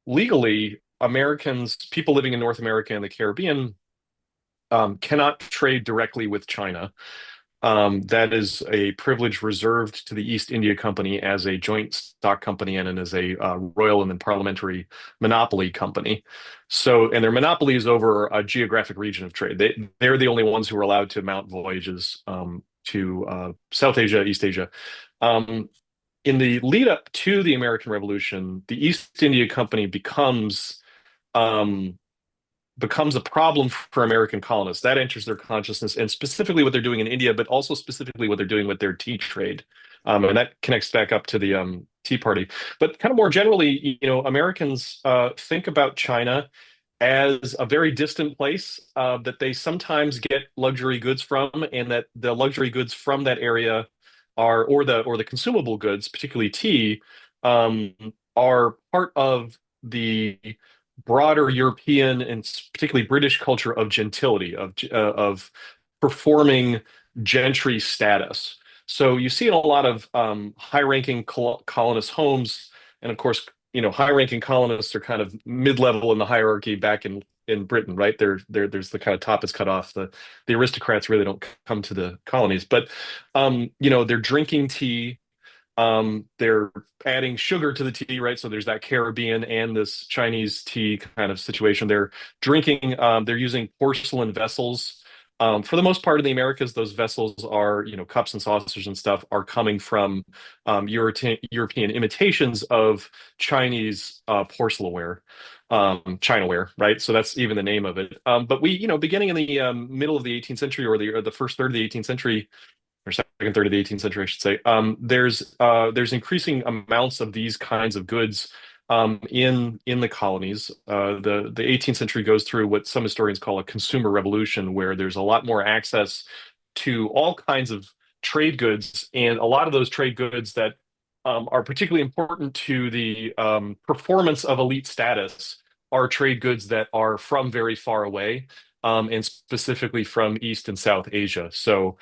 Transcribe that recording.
legally, Americans, people living in North America and the Caribbean, cannot trade directly with China. That is a privilege reserved to the East India Company as a joint stock company and as a royal and then parliamentary monopoly company. So, and their monopoly is over a geographic region of trade. They're the only ones who are allowed to mount voyages to South Asia, East Asia. Um, in the lead up to the American Revolution, the East India Company um, becomes a problem for American colonists. That enters their consciousness, and specifically what they're doing in India, but also specifically what they're doing with their tea trade. And that connects back up to the Tea Party. But kind of more generally, Americans think about China as a very distant place that they sometimes get luxury goods from, and that the luxury goods from that area are, or the consumable goods, particularly tea, um, are part of the broader European and particularly British culture of gentility, of performing gentry status. So you see in a lot of high-ranking colonist homes, and of course, high-ranking colonists are kind of mid-level in the hierarchy back in Britain, right? There's the kind of top is cut off. The aristocrats really don't come to the colonies, but they're drinking tea. They're adding sugar to the tea, right? So there's that Caribbean and this Chinese tea kind of situation. They're drinking, they're using porcelain vessels. For the most part in the Americas, those vessels are, cups and saucers and stuff are coming from European imitations of Chinese porcelainware, Chinaware, right? So that's even the name of it. But we, beginning in the middle of the 18th century or the first third of the 18th century, or second third of the 18th century, I should say. There's increasing amounts of these kinds of goods in the colonies. The 18th century goes through what some historians call a consumer revolution, where there's a lot more access to all kinds of trade goods, and a lot of those trade goods that are particularly important to the performance of elite status are trade goods that are from very far away, and specifically from East and South Asia. So